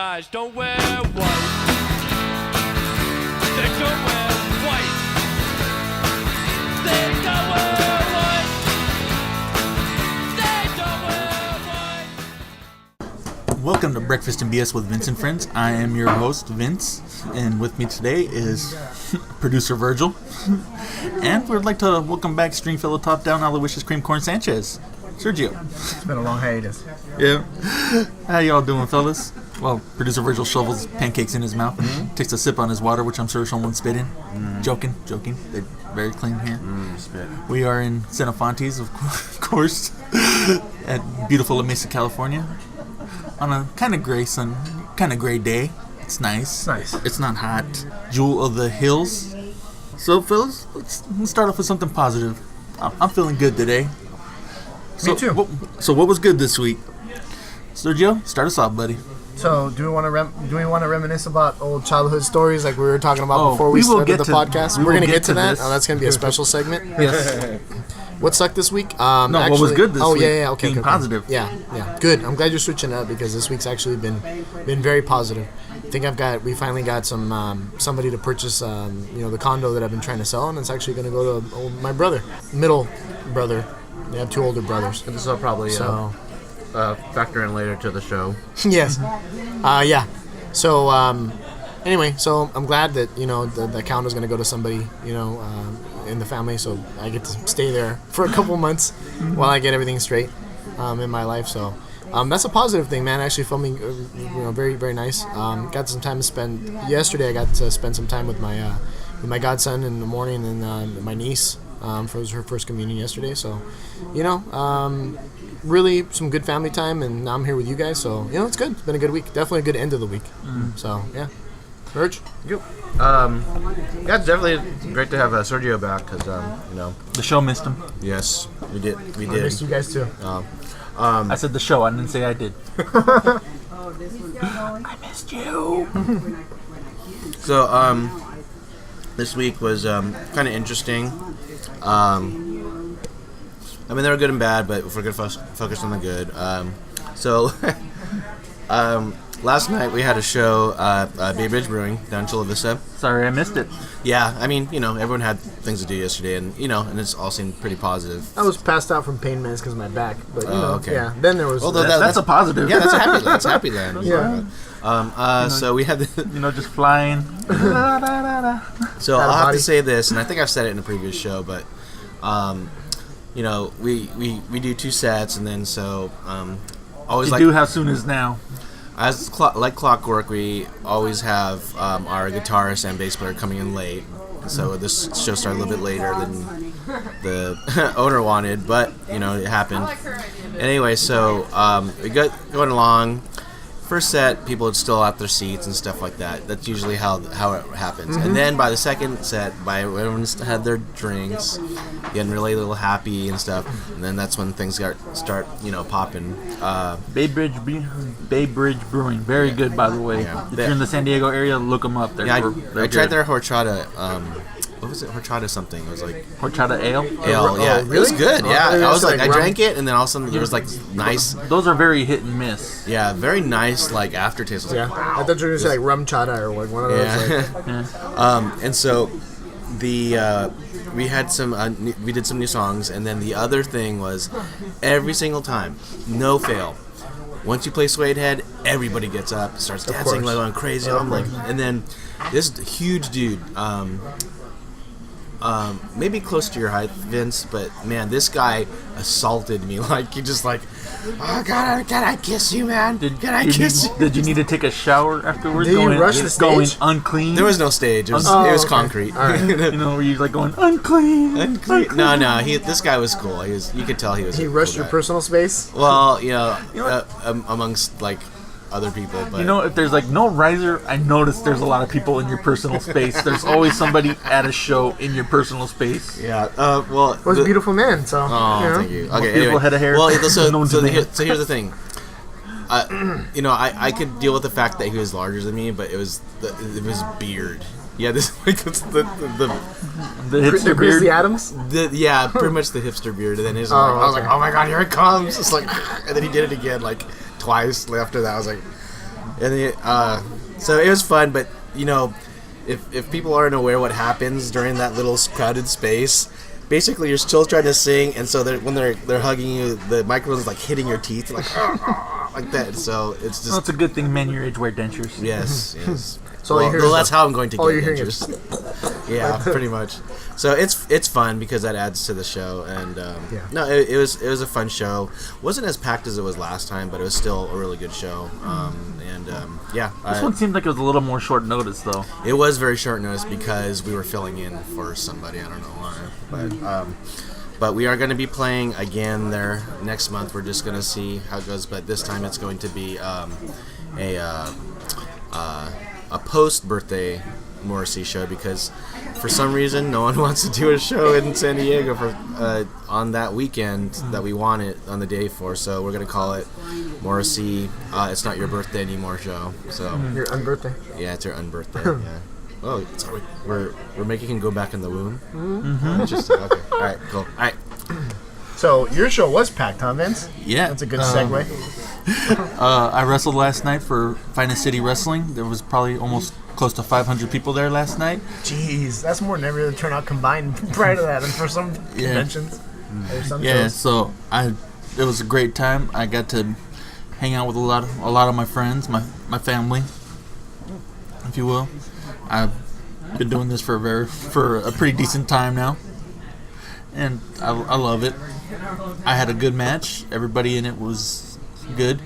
guys don't wear white. They don't wear white. They don't wear white. They don't wear white. Welcome to Breakfast and BS with Vince and Friends. I am your host, Vince, and with me today is producer Virgil. And we'd like to welcome back Stringfellow Top Down Aloysius Cream Corn Sanchez, Sergio. It's been a long hiatus. Yeah. How y'all doing, fellas? Well, producer Virgil shovels pancakes in his mouth and takes a sip on his water, which I'm sure someone spit in. Joking. They're very clean here. Spit. We are in Xenofontes, of course, at beautiful La Mesa, California, on a kind of gray day. It's nice. Nice. It's not hot. Jewel of the hills. So, fellas, let's start off with something positive. I'm feeling good today. Me too. What was good this week? Sergio, start us off, buddy. So, do we want to reminisce about old childhood stories like we were talking about before we started the podcast? We're going to get to that. Oh, that's going to be a special segment. Yes. What sucked this week? What was good this week? Okay. Being positive. Yeah. Good. I'm glad you're switching up because this week's actually been very positive. I think we finally got somebody to purchase the condo that I've been trying to sell, and it's actually going to go to my middle brother. They have two older brothers. This will probably factor in later to the show. Yes. Yeah. So anyway, so I'm glad that the account is going to go to somebody in the family, so I get to stay there for a couple months while I get everything straight in my life. So that's a positive thing, man. Actually, filming, very very nice. Got some time to spend. Yesterday, I got to spend some time with my godson in the morning and my niece. For her first communion yesterday, so really some good family time, and now I'm here with you guys, so it's good. It's been a good week, definitely a good end of the week. So yeah, Virg? Yep. Yeah, it's definitely great to have Sergio back because The show missed him. yes, we did. I missed you guys too. I said the show. I didn't say I did. I missed you. So this week was kind of interesting. I mean, they were good and bad, but if we're going to focus on the good. Last night we had a show at Bay Bridge Brewing down in Chula Vista. Sorry, I missed it. Yeah, I mean, everyone had things to do yesterday, and and it's all seemed pretty positive. I was passed out from pain meds because of my back, but okay. Yeah. Then there was. Well, that's a positive. Yeah, that's a happy land. Yeah. So we had just flying. So I'll have to say this, and I think I've said it in a previous show, but we do 2 sets, and then always you do how soon as now. As like clockwork, we always have our guitarist and bass player coming in late. So this show started a little bit later than the owner wanted, but it happened. Anyway, so we got going along. First set, people are still at their seats and stuff like that. That's usually how it happens. And then by the second set, everyone's had their drinks, getting really a little happy and stuff. And then that's when things start popping. Bay Bridge Brewing, very good, by the way. Yeah. If you're in the San Diego area, look them up. I tried their horchata. What was it? Horchata something. It was like horchata ale. Yeah, really? It was good. Yeah, I was like, I rum? drank it, and then all of a sudden there was like nice. Those are very hit and miss. Yeah, very nice like aftertaste. Yeah, I thought you were gonna say like rum chata or like one of those. Yeah. And so we had we did some new songs, and then the other thing was every single time, no fail. Once you play Suede Head, everybody gets up, starts dancing, like going crazy. I'm like, and then this huge dude. Maybe close to your height, Vince, but man, this guy assaulted me. Like, he just like, oh God, can I kiss you, man? Can I kiss you? Did you need to take a shower afterwards? Did you rush the stage? Going unclean? There was no stage. It was concrete. All right. Where you're like going unclean. No. This guy was cool. You could tell he was. He rushed your personal space. Well, amongst like other people, but if there's like no riser, I noticed there's a lot of people in your personal space. There's always somebody at a show in your personal space. Yeah. Was a beautiful man. So. Thank you. Okay. Beautiful anyway. head of hair. Well, so here's the thing. I could deal with the fact that he was larger than me, but it was his beard. Yeah, this like it's the hipster beard. Christy Adams. Pretty much the hipster beard. And then I was like, oh my God, here it comes! It's like, and then he did it again like twice after that. I was like, So it was fun, but if people aren't aware what happens during that little crowded space, basically you're still trying to sing, and so when they're hugging you, the microphone is like hitting your teeth, like like that. So it's just. Well, it's a good thing men your age wear dentures. Yes. So that's how I'm going to get dentures. Yeah, pretty much. So it's fun because that adds to the show, and no, it was a fun show. Wasn't as packed as it was last time, but it was still a really good show. This one seemed like it was a little more short notice, though. It was very short notice because we were filling in for somebody. I don't know why, but we are going to be playing again there next month. We're just going to see how it goes, but this time it's going to be a post-birthday Morrissey show because for some reason no one wants to do a show in San Diego for on that weekend that we want it on the day for. So we're gonna call it Morrissey. It's not your birthday anymore show. So your unbirthday. Yeah, it's your unbirthday. Yeah. Oh, sorry. We're making him go back in the womb. Mm-hmm. Interesting. Okay. All right. Cool. All right. So your show was packed, huh, Vince? Yeah. That's a good segue. I wrestled last night for Finest City Wrestling. There was probably almost close to 500 people there last night. Jeez, that's more than every other turnout combined prior to that, and for some conventions. Or some shows. So it was a great time. I got to hang out with a lot of my friends, my family, if you will. I've been doing this for a pretty decent time now, and I love it. I had a good match. Everybody in it was good.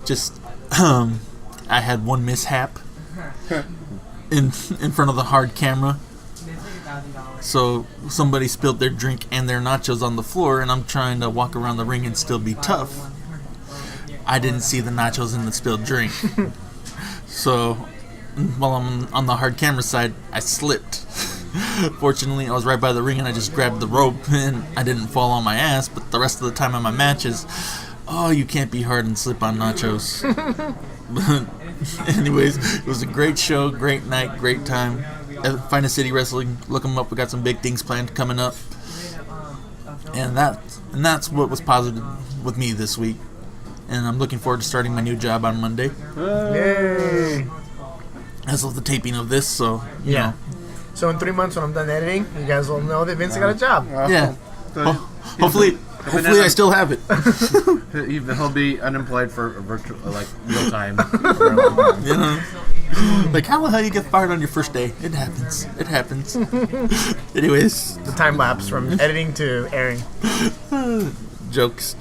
Just I had one mishap in front of the hard camera. So somebody spilled their drink and their nachos on the floor, and I'm trying to walk around the ring and still be tough. I didn't see the nachos and the spilled drink. So while I'm on the hard camera side, I slipped. Fortunately, I was right by the ring and I just grabbed the rope and I didn't fall on my ass, but the rest of the time in my matches, you can't be hard and slip on nachos. But anyways, it was a great show, great night, great time. Finest City Wrestling, look them up. We got some big things planned coming up, and that's what was positive with me this week. And I'm looking forward to starting my new job on Monday. Yay! As of the taping of this, so you know. So in 3 months when I'm done editing, you guys will know that Vince got a job. Yeah. Hopefully I still have it. He'll be unemployed for virtual, like real time. You know, like how the hell you get fired on your first day? It happens. Anyways, The time lapse from editing to airing. jokes.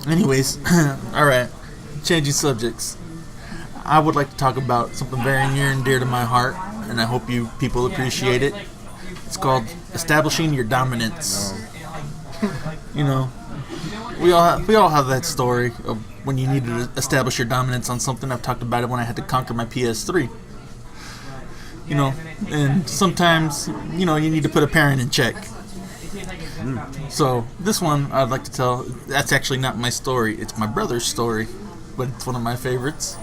Anyways, all right. Changing subjects. I would like to talk about something very near and dear to my heart, and I hope you people appreciate it. It's called establishing your dominance. You know, we all have that story of when you need to establish your dominance on something. I've talked about it when I had to conquer my PS3. You know, and sometimes, you know, you need to put a parent in check. So this one I'd like to tell, that's actually not my story, it's my brother's story, but it's one of my favorites.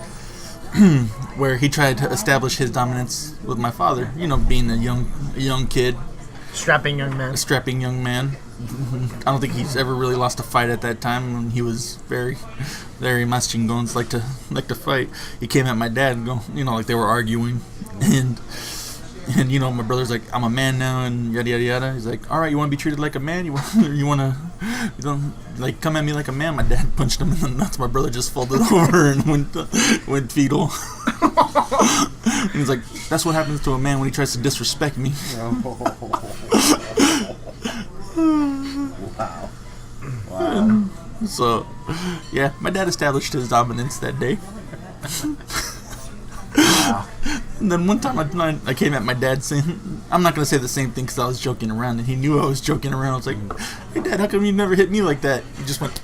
Where he tried to establish his dominance with my father, you know, being a young kid. Strapping young man. I don't think he's ever really lost a fight at that time. When he was very mas chingones, like to fight. He came at my dad and go, you know, like they were arguing, and you know, my brother's like, I'm a man now, and yada yada yada. He's like, all right, you want to be treated like a man? You don't like come at me like a man. My dad punched him in the nuts. My brother just folded over and went fetal. And he's like, that's what happens to a man when he tries to disrespect me. Wow. So, yeah, my dad established his dominance that day. And then one time I came at my dad saying, I'm not going to say the same thing because I was joking around, and he knew I was joking around. I was like, hey Dad, how come you never hit me like that? He just went,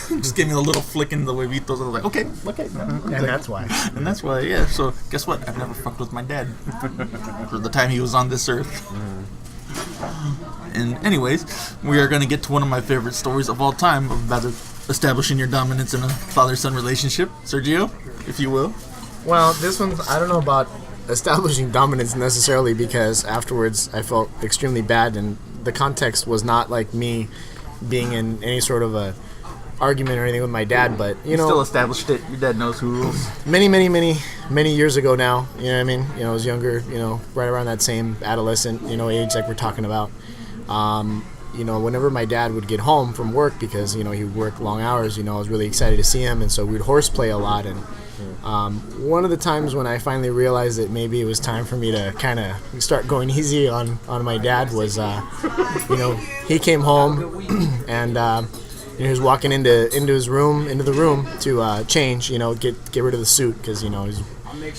just gave me a little flick in the huevitos. I was like, okay. And that's why. And that's why, yeah. So guess what? I've never fucked with my dad for the time he was on this earth. And anyways, we are going to get to one of my favorite stories of all time about establishing your dominance in a father-son relationship. Sergio, if you will. Well, this one's, I don't know about establishing dominance necessarily, because afterwards I felt extremely bad, and the context was not like me being in any sort of a argument or anything with my dad, but you know, Still established it. Your dad knows who rules. many years ago now. You know what I mean? You know, I was younger. You know, right around that same adolescent age like we're talking about. You know, whenever my dad would get home from work, because you know he would work long hours, you know, I was really excited to see him, and so we'd horseplay a lot. And one of the times when I finally realized that maybe it was time for me to kind of start going easy on my dad was, you know, he came home and he was walking into the room to change, you know, get rid of the suit, because you know he's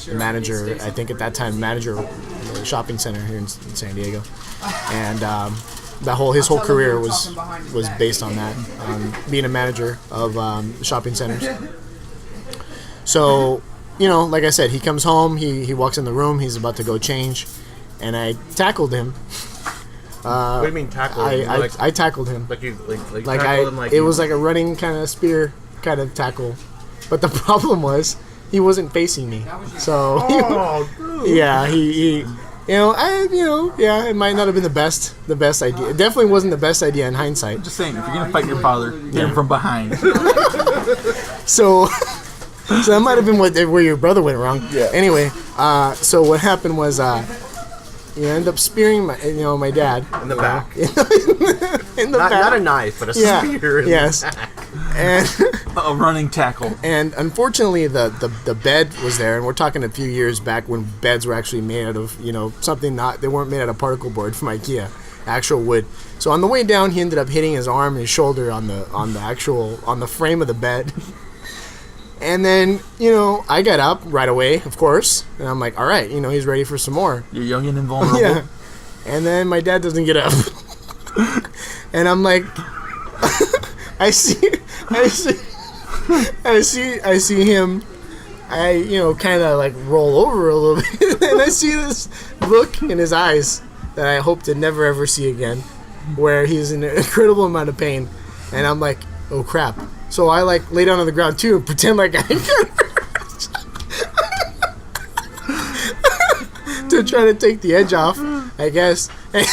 the manager. I think at that time manager of the shopping center here in San Diego, and his whole career was based on that, being a manager of shopping centers. So, you know, like I said, he comes home, he walks in the room, he's about to go change, and I tackled him. What do you mean tackle? I tackled him. Like you Like tackled him like it you- was like a running kind of spear kind of tackle, but the problem was he wasn't facing me. So yeah, he yeah, it might not have been the best idea. It definitely wasn't the best idea in hindsight. Just saying, if you're gonna fight your father, get him from behind. So that might have been where your brother went wrong. Yeah. Anyway, so what happened was you end up spearing my dad in the back. in the Not back. a knife, but a Yeah. spear. Yes. And A running tackle. and unfortunately the bed was there, and we're talking a few years back when beds were actually made out of they weren't made out of particle board from IKEA, actual wood. So on the way down, he ended up hitting his arm and his shoulder on the frame of the bed. And then, you know, I got up right away, of course, and I'm like, all right, you know, he's ready for some more. You're young and invulnerable. Yeah. And then my dad doesn't get up. And I'm like, I see him, kind of like roll over a little bit. And I see this look in his eyes that I hope to never ever see again, where he's in an incredible amount of pain. And I'm like, oh crap. So I like lay down on the ground too and pretend like I got hurt to try to take the edge off, I guess. And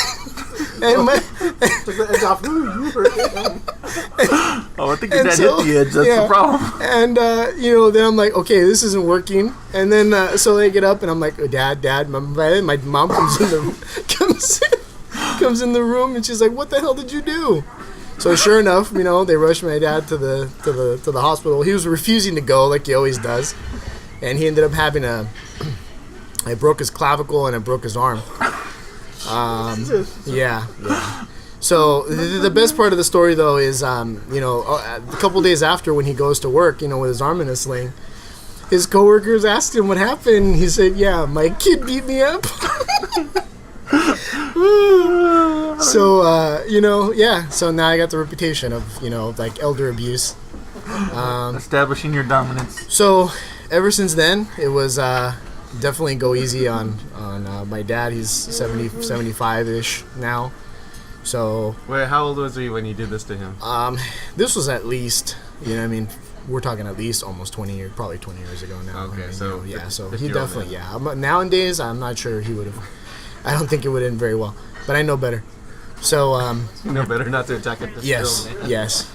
Oh, I think your dad hit the edge. That's the problem. And then I'm like, okay, this isn't working. And then so I get up and I'm like, oh, Dad, my mom comes in the room, and she's like, what the hell did you do? So sure enough, you know, they rushed my dad to the hospital. He was refusing to go like he always does, and he ended up having I broke his clavicle and I broke his arm. Yeah. So the best part of the story though is, a couple days after, when he goes to work, you know, with his arm in a sling, his coworkers asked him what happened. He said, "Yeah, my kid beat me up." So so now I got the reputation of, like elder abuse. Establishing your dominance. So ever since then, it was definitely go easy on my dad. He's 75-ish now. So Wait, how old was he when you did this to him? this was at least, we're talking at least almost 20 years, probably 20 years ago now. Okay, so he 50-year-old definitely, Nowadays, I'm not sure he would have. I don't think it would end very well, but I know better. So No, better not to attack at this yes, film. yes.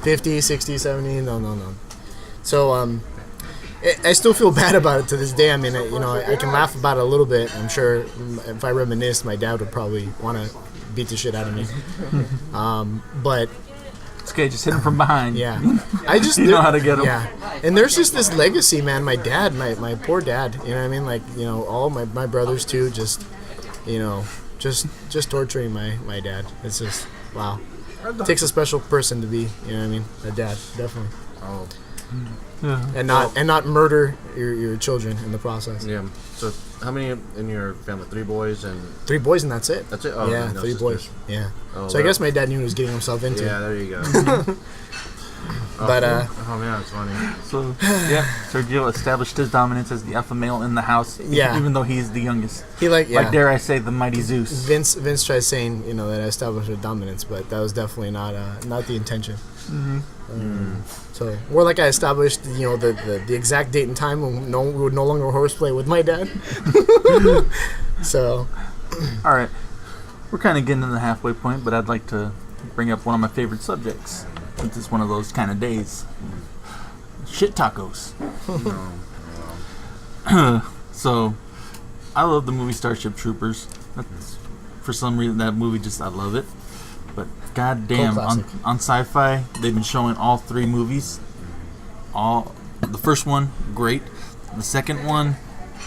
50, 60, 70, no. So I still feel bad about it to this day. I mean, I can laugh about it a little bit. I'm sure if I reminisce, my dad would probably want to beat the shit out of me. But It's okay, just hit him from behind. yeah, I just You know how to get 'em. Yeah, and there's just this legacy, man. My dad, my poor dad. You know what I mean? Like, all my brothers too. Just, just torturing my dad. It's just wow. It takes a special person to be, a dad, definitely. Oh, Yeah. And not murder your children in the process. yeah. So, how many in your family? 3 boys and 3 boys and that's it. that's it. Oh, Yeah, no 3 sisters. boys. Yeah. Oh, So I guess my dad knew what he was getting himself into. Yeah, there you go. But oh man, that's funny. So, yeah, Sergio established his dominance as the alpha male in the house. Yeah. Even though he's the youngest. he Like, dare I say, the mighty Zeus. Vince tried saying, that I established a dominance, but that was definitely not the intention. So more like I established, the exact date and time when we would no longer horseplay with my dad. So All right. We're kind of getting to the halfway point, but I'd like to bring up one of my favorite subjects. since it's one of those kind of days. Shit tacos. So, I love the movie Starship Troopers. That's, for some reason, that movie I love it. But goddamn, Cult on Sci-Fi, they've been showing all 3 movies. The first one, great. The second one,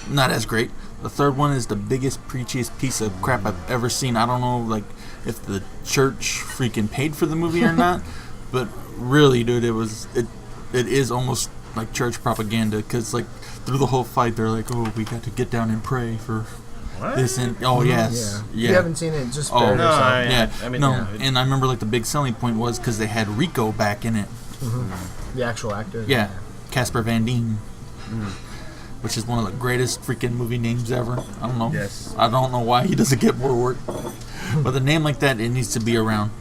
not as great. The third one is the biggest, preachiest piece of crap I've ever seen. I don't know, like, if the church freaking paid for the movie or not, but really, dude, it is almost like church propaganda, because, like, through the whole fight, they're like, oh, we got to get down and pray for this and yes, Yeah. You haven't seen it, just spare No, yourself. And I remember, like, the big selling point was because they had Rico back in it. The actual actor. Yeah, Casper Van Dien. Which is one of the greatest freaking movie names ever. I don't know. Yes. I don't know why he doesn't get more work. But a name like that, it needs to be around.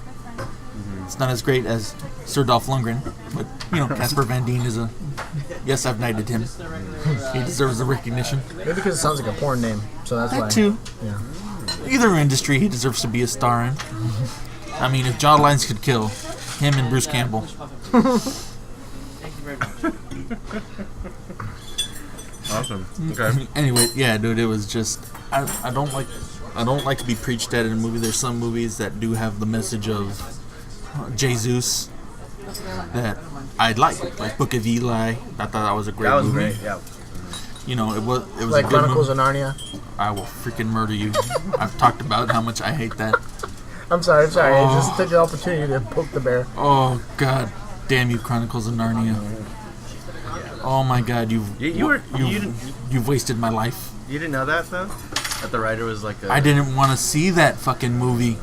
It's not as great as Sir Dolph Lundgren, but, Casper Van Dien is yes, I've knighted him. He deserves the recognition. Maybe because it sounds like a porn name, so that's why. That too. Yeah. Either industry, he deserves to be a star in. I mean, if John Lines could kill, him and Bruce Campbell. Awesome. Okay. Anyway, yeah, dude, it was just I don't like to be preached at in a movie. There's some movies that do have the message of Jesus that I like Book of Eli. I thought that was a great movie. Great. Yeah. It was Like a good Chronicles movie. of Narnia. I will freaking murder you. I've talked about how much I hate that. I'm sorry. I just took the opportunity to poke the bear. Oh God, damn you, Chronicles of Narnia. Oh my God, you've wasted my life. You didn't know that though? That the writer was like I didn't want to see that fucking movie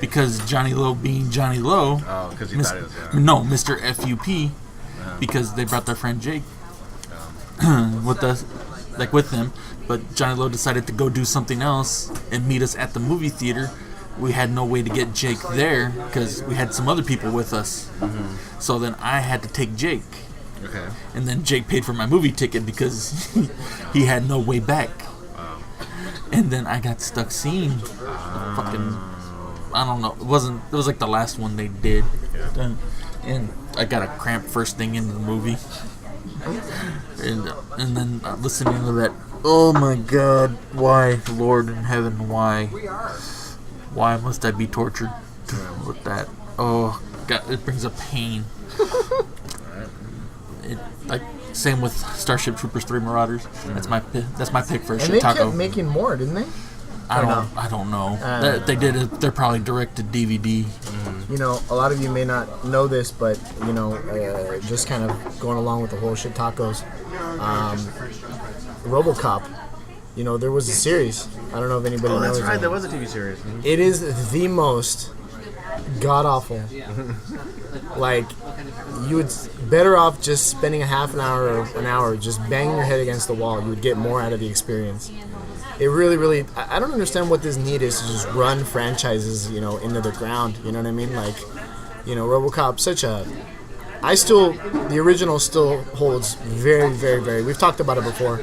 because Johnny Lowe being Johnny Lowe. Oh, because you thought it was. No, Mr. FUP, because they brought their friend Jake with them, but Johnny Lowe decided to go do something else and meet us at the movie theater. We had no way to get Jake there because we had some other people with us. So then I had to take Jake. Okay. And then Jake paid for my movie ticket because he had no way back. Wow. And then I got stuck seeing fucking, I don't know, it was like the last one they did. Yeah. And I got a cramp first thing into the movie. And then listening to that, oh my God, why, Lord in heaven, why must I be tortured with that? Oh God, it brings up pain. Same with Starship Troopers 3 Marauders. That's my pick for a And shit they taco. kept making more, didn't they? I don't know. They did it. They're probably direct to DVD. A lot of you may not know this, but just kind of going along with the whole shit tacos. RoboCop. There was a series. I don't know if anybody knows. Oh, that's right. it. There was a TV series. It is the most god awful. Like, you would better off just spending a half an hour or an hour just banging your head against the wall. You would get more out of the experience. It really, really. I don't understand what this need is to just run franchises, into the ground. You know what I mean? Like, RoboCop, the original still holds very, very, very. We've talked about it before.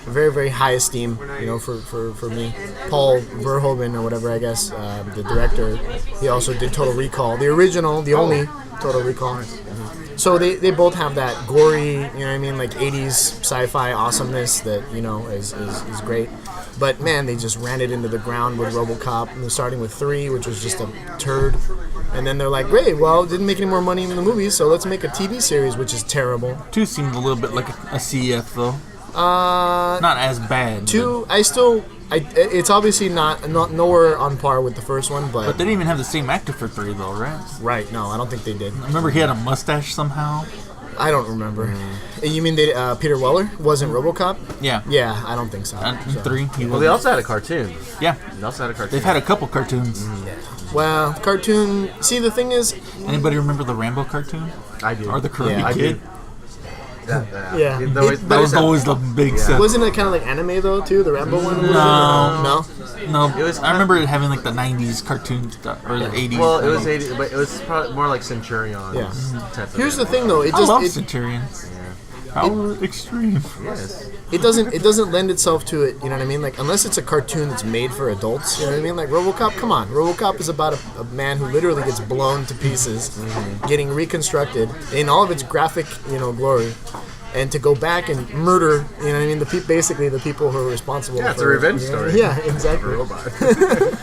Very, very high esteem, for me. Paul Verhoeven or whatever, I guess, the director. He also did Total Recall, the original, the only Total Recall. So they both have that gory, like 80s sci-fi awesomeness that, is great. But man, they just ran it into the ground with RoboCop, starting with 3, which was just a turd. And then they're like, great, well, didn't make any more money in the movies, so let's make a TV series, which is terrible. 2 seemed a little bit like a CF though. Not as bad. 2, it's obviously not nowhere on par with the first one, but But they didn't even have the same actor for 3 though, right? right, no, I don't think they did. I remember he had a mustache somehow. I don't remember. You mean Peter Weller wasn't RoboCop? Yeah. Yeah, I don't think so. In 3, he Well, was. they also had a cartoon. Yeah. They also had a cartoon. They've had a couple cartoons. Well, cartoon. See, the thing is, Anybody remember the Rambo cartoon? I do. Or the Karate Yeah, I Kid? Yeah. That was always the big set. wasn't it kind of like anime though too? The Rambo one? No. No. No, It was I remember it having like the 90s cartoon stuff, or the 80s. Well, it was 80, but it was probably more like Centurion. Yeah. Type of Here's the thing though. I love Centurions. Power Extreme. Yes. doesn't lend itself to it. You know what I mean? Like unless it's a cartoon that's made for adults. You know what I mean? Like RoboCop. Come on, RoboCop is about a man who literally gets blown to pieces, getting reconstructed in all of its graphic glory. And to go back and murder, you know what I mean? Basically the people who are responsible. Yeah, it's a revenge story. Yeah, exactly. A robot.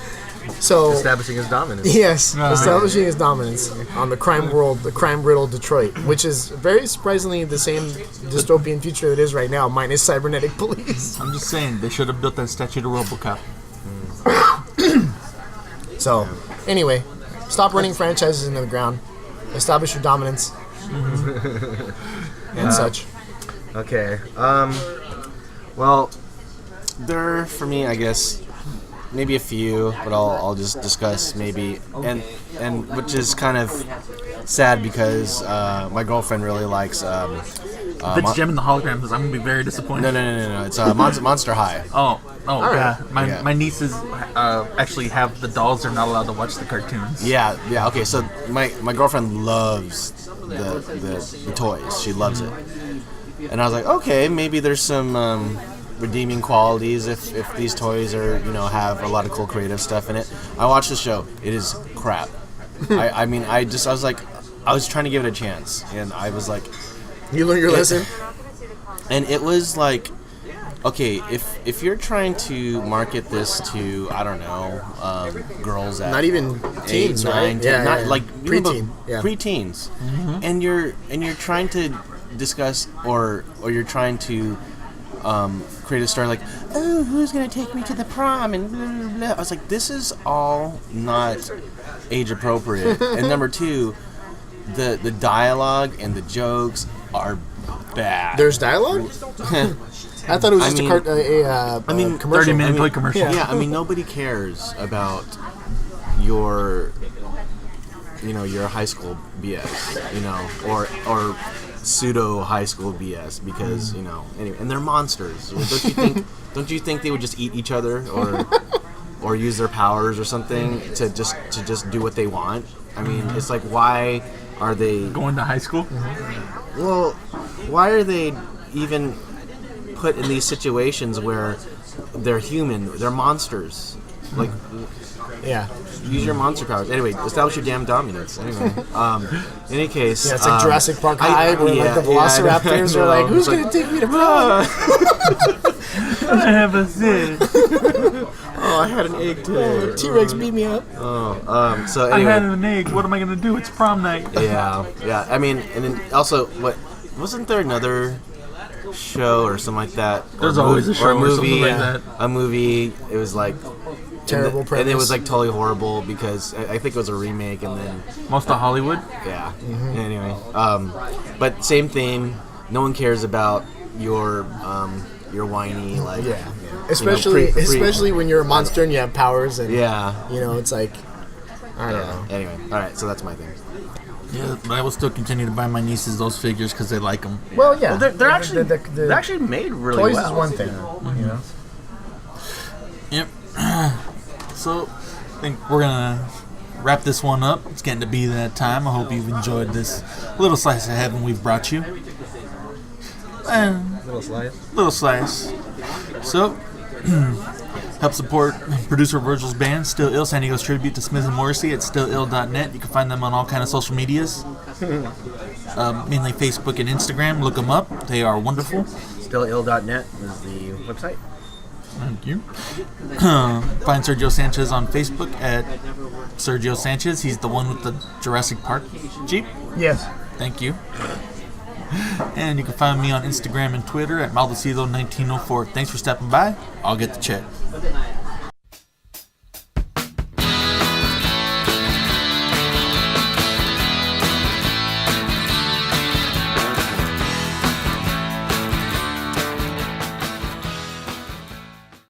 So Establishing his dominance. yes, establishing his dominance on the crime world, the crime-riddled Detroit, which is very surprisingly the same dystopian future it is right now, minus cybernetic police. I'm just saying, they should have built that statue to RoboCop. So, anyway, stop running franchises into the ground, establish your dominance, and such. Okay. Well, there for me, I guess, maybe a few, but I'll just discuss maybe, and which is kind of sad because my girlfriend really likes. If it's Gem and the Holograms, I'm gonna be very disappointed. No. It's Monster High. Oh, yeah. right. My nieces actually have the dolls. They're not allowed to watch the cartoons. Yeah. Okay, so my girlfriend loves the toys. She loves it, and I was like, okay, maybe there's some redeeming qualities if these toys are have a lot of cool creative stuff in it. I watched the show. It is crap. I was trying to give it a chance, and I was like, You learned your lesson? and it was like, okay, if you're trying to market this to, I don't know, girls at Not even teens, 8, 9, right? 10, not yeah. like Preteen, yeah. preteens, and you're trying to discuss or you're trying to create a story like, oh, who's gonna take me to the prom and blah, blah, blah. I was like, this is all not age appropriate. And number two, the dialogue and the jokes are bad. There's dialogue? I thought it was just a commercial. 30-minute toy commercial. Yeah, I mean, nobody cares about your high school BS, or pseudo high school BS because anyway, and they're monsters. Don't you think they would just eat each other or use their powers or something to just do what they want? I mean, it's like, why are they Going to high school? Well, why are they even put in these situations where they're human? They're monsters. Like, Yeah. use your monster powers. Anyway, establish your damn dominance. Anyway, in any case, Yeah, it's like Jurassic Park High, where like the velociraptors are like, "Who's gonna take me to prom?" I have a zit. Oh, I had an egg today. T-Rex beat me up. So I had anyway, an egg. What am I gonna do? It's prom night. yeah. I mean, and then also, wasn't there another show or something like that? There's always a show or a or movie. something like that. A movie. It was like Terrible and it was premise. like totally horrible because I think it was a remake, and then Most of Hollywood. yeah. Anyway, but same thing. No one cares about your whiny like Yeah. Especially pre- especially when you're a monster and you have powers and yeah. it's like I don't know. Anyway, all right. So that's my thing. Yeah, but I will still continue to buy my nieces those figures because they like them. Well, yeah. They're actually the they're actually made really toys well. is one thing, you know. Yep. So, I think we're gonna wrap this one up. It's getting to be that time. I hope you've enjoyed this little slice of heaven we've brought you. And little slice. So, help support producer Virgil's band, Still Ill, San Diego's tribute to Smith and Morrissey at still-ill.net. You can find them on all kind of social medias, mainly Facebook and Instagram. Look them up. They are wonderful. StillIll.net is the website. Thank you. Find Sergio Sanchez on Facebook at Sergio Sanchez. He's the one with the Jurassic Park Jeep. Yes. Thank you. And you can find me on Instagram and Twitter at Maldecido1904. Thanks for stopping by. I'll get the check.